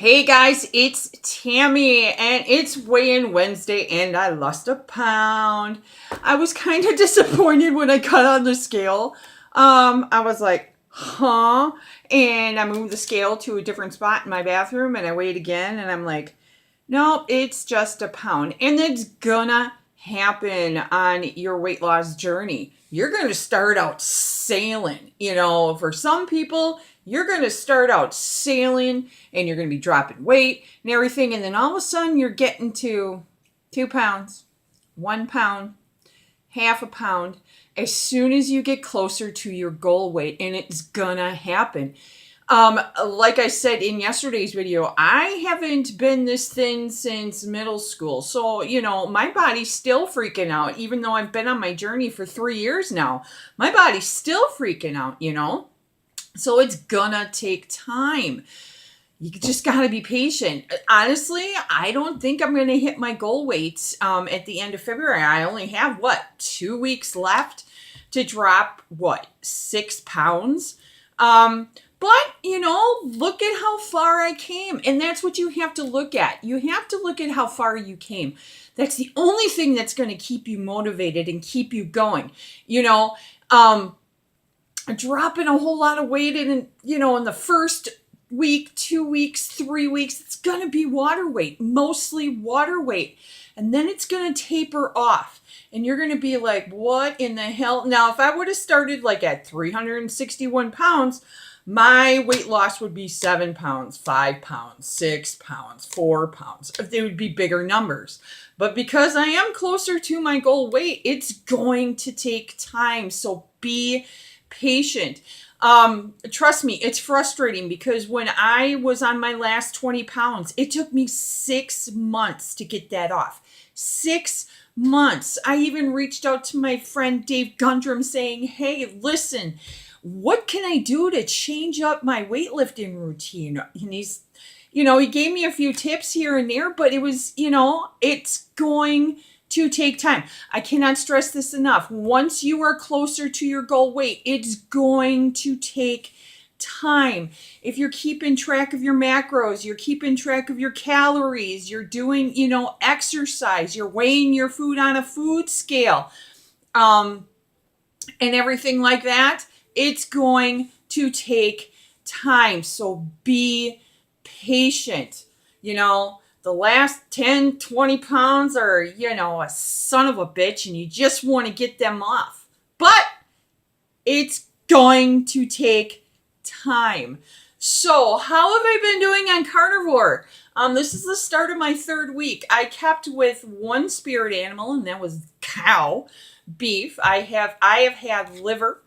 Hey guys, it's Tammy and it's weigh-in Wednesday and I lost a pound. I was kind of disappointed when I got on the scale. I was like, huh? And I moved the scale to a different spot in my bathroom and I weighed again and I'm like, no, it's just a pound. And it's gonna happen on your weight loss journey. You're gonna start out sailing. For some people, you're going to start out sailing and you're going to be dropping weight and everything. And then all of a sudden you're getting to 2 pounds, 1 pound, half a pound, as soon as you get closer to your goal weight. And it's going to happen. Like I said in yesterday's video, I haven't been this thin since middle school. So, my body's still freaking out, even though I've been on my journey for 3 years now. My body's still freaking out, So it's gonna take time. You just gotta be patient. Honestly, I don't think I'm gonna hit my goal weight at the end of February. I only have 2 weeks left to drop 6 pounds. But look at how far I came, and that's what you have to look at. You have to look at how far you came. That's the only thing that's going to keep you motivated and keep you going. Dropping a whole lot of weight in the first week, 2 weeks, 3 weeks, it's going to be water weight, mostly water weight. And then it's going to taper off and you're going to be like, what in the hell? Now, if I would have started at 361 pounds, my weight loss would be 7 pounds, 5 pounds, 6 pounds, 4 pounds. They would be bigger numbers. But because I am closer to my goal weight, it's going to take time. So be patient. Trust me, it's frustrating because when I was on my last 20 pounds, it took me 6 months to get that off. 6 months. I even reached out to my friend Dave Gundrum saying, hey, listen, what can I do to change up my weightlifting routine? And he's, he gave me a few tips here and there, but it was, it's going to take time. I cannot stress this enough. Once you are closer to your goal weight, it's going to take time. If you're keeping track of your macros, you're keeping track of your calories, you're doing, exercise, you're weighing your food on a food scale, and everything like that, it's going to take time. So be patient. The last 10, 20 pounds are, a son of a bitch and you just want to get them off. But it's going to take time. So how have I been doing on carnivore? This is the start of my 3rd week. I kept with one spirit animal and that was cow, beef. I have had liver.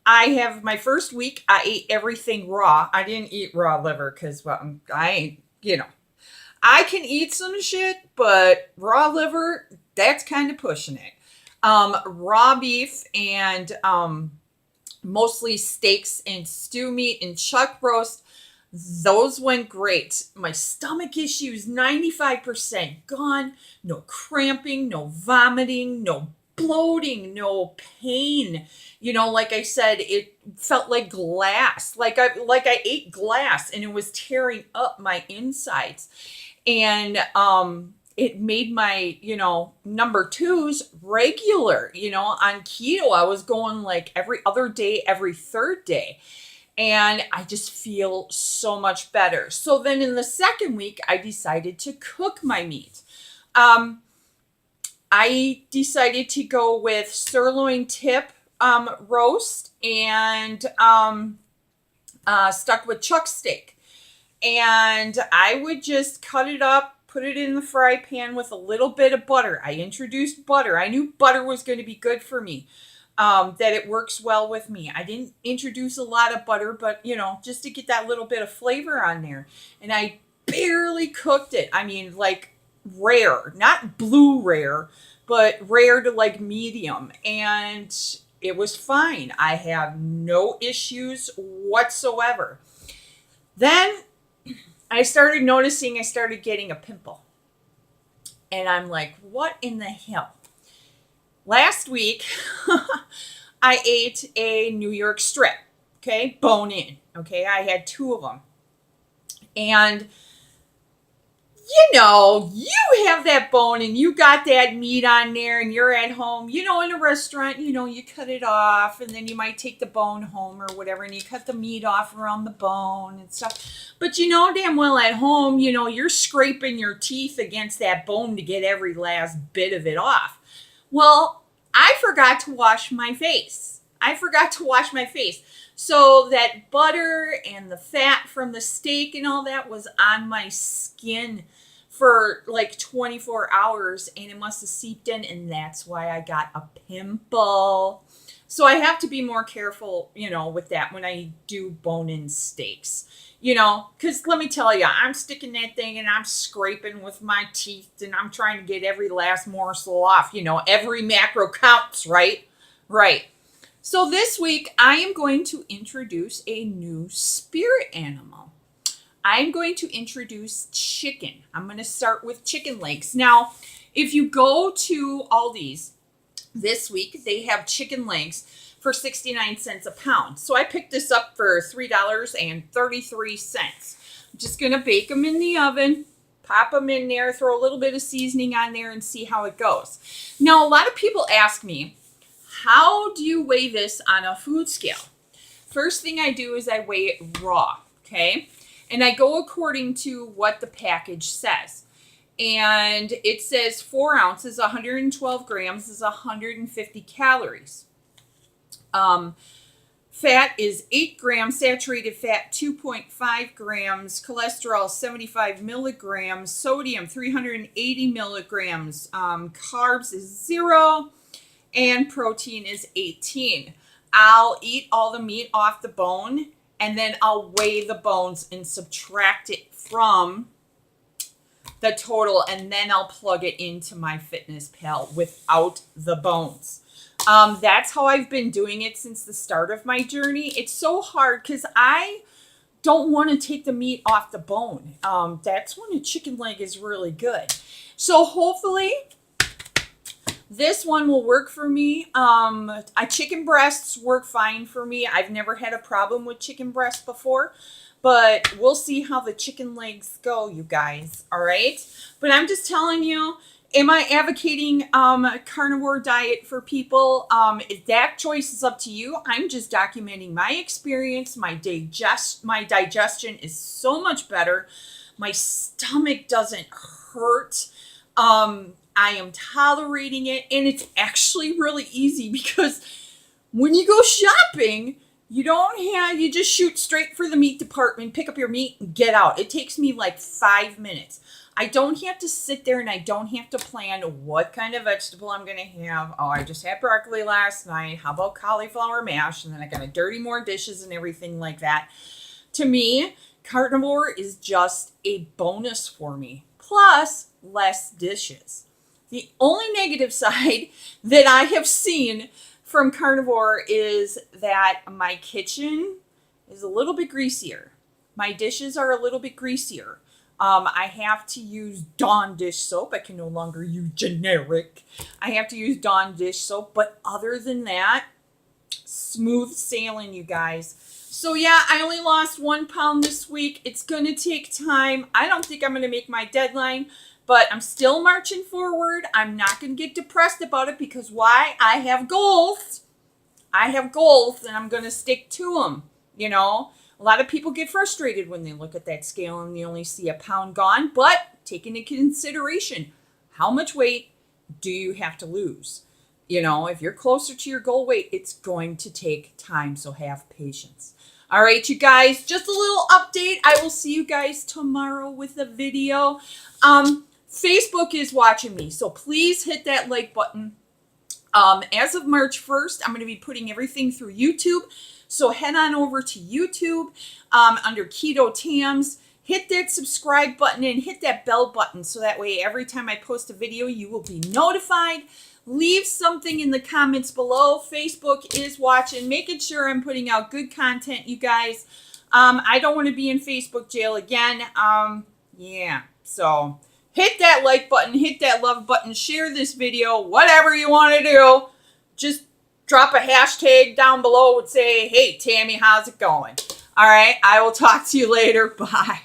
I have my first week, I ate everything raw. I didn't eat raw liver because, I can eat some shit, but raw liver, that's kind of pushing it. Raw beef and mostly steaks and stew meat and chuck roast, those went great. My stomach issues, 95% gone. No cramping, no vomiting, no bloating, no pain. Like I said, it felt like glass. Like I ate glass and it was tearing up my insides. And it made my, number 2s regular. On keto, I was going every other day, every 3rd day. And I just feel so much better. So then in the 2nd week, I decided to cook my meat. I decided to go with sirloin tip roast and stuck with chuck steak. And I would just cut it up, put it in the fry pan with a little bit of butter. I introduced butter. I knew butter was going to be good for me, that it works well with me. I didn't introduce a lot of butter, but, just to get that little bit of flavor on there. And I barely cooked it. I mean, rare, not blue rare, but rare to medium. And it was fine. I have no issues whatsoever. Then I started noticing I started getting a pimple. And I'm like, what in the hell? Last week, I ate a New York strip, okay, bone in, okay? I had 2 of them. And you know, you have that bone and you got that meat on there and you're at home, you know, in a restaurant, you know, you cut it off and then you might take the bone home or whatever and you cut the meat off around the bone and stuff. But you know damn well at home, you know, you're scraping your teeth against that bone to get every last bit of it off. Well, I forgot to wash my face. So that butter and the fat from the steak and all that was on my skin for like 24 hours and it must have seeped in and that's why I got a pimple. So I have to be more careful, you know, with that when I do bone-in steaks, you know, because let me tell you, I'm sticking that thing and I'm scraping with my teeth and I'm trying to get every last morsel off, you know, every macro counts, right? Right. So this week, I am going to introduce a new spirit animal. I'm going to introduce chicken. I'm going to start with chicken legs. Now, if you go to Aldi's this week, they have chicken legs for 69 cents a pound. So I picked this up for $3.33. I'm just going to bake them in the oven, pop them in there, throw a little bit of seasoning on there and see how it goes. Now, a lot of people ask me, how do you weigh this on a food scale? First thing I do is I weigh it raw, okay? And I go according to what the package says. And it says 4 ounces, 112 grams is 150 calories. Fat is 8 grams, saturated fat 2.5 grams, cholesterol 75 milligrams, sodium 380 milligrams, carbs is 0. And protein is 18. I'll eat all the meat off the bone and then I'll weigh the bones and subtract it from the total and then I'll plug it into my Fitness Pal without the bones. That's how I've been doing it since the start of my journey. It's so hard because I don't want to take the meat off the bone. That's when a chicken leg is really good. So hopefully this one will work for me. Chicken breasts work fine for me. I've never had a problem with chicken breasts before, but we'll see how the chicken legs go, you guys. All right. But I'm just telling you, am I advocating a carnivore diet for people? That choice is up to you. I'm just documenting my experience. My digestion is so much better. My stomach doesn't hurt. I am tolerating it, and it's actually really easy because when you go shopping, you just shoot straight for the meat department, pick up your meat, and get out. It takes me like 5 minutes. I don't have to sit there and I don't have to plan what kind of vegetable I'm going to have. Oh, I just had broccoli last night. How about cauliflower mash? And then I got to dirty more dishes and everything like that. To me, carnivore is just a bonus for me. Plus, less dishes. The only negative side that I have seen from carnivore is that my kitchen is a little bit greasier. My dishes are a little bit greasier. I have to use Dawn dish soap. I can no longer use generic. I have to use Dawn dish soap. But other than that, smooth sailing, you guys. So yeah, I only lost 1 pound this week. It's going to take time. I don't think I'm going to make my deadline. But I'm still marching forward. I'm not going to get depressed about it because why? I have goals. And I'm going to stick to them. You know, a lot of people get frustrated when they look at that scale and they only see a pound gone. But take into consideration, how much weight do you have to lose? You know, if you're closer to your goal weight, it's going to take time. So have patience. All right, you guys, just a little update. I will see you guys tomorrow with a video. Facebook is watching me, so please hit that like button. As of March 1st, I'm going to be putting everything through YouTube. So head on over to YouTube under Keto Tams. Hit that subscribe button and hit that bell button so that way every time I post a video, you will be notified. Leave something in the comments below. Facebook is watching, making sure I'm putting out good content, you guys. I don't want to be in Facebook jail again. Yeah, so hit that like button, hit that love button, share this video, whatever you want to do. Just drop a hashtag down below and say, hey, Tammy, how's it going? All right, I will talk to you later. Bye.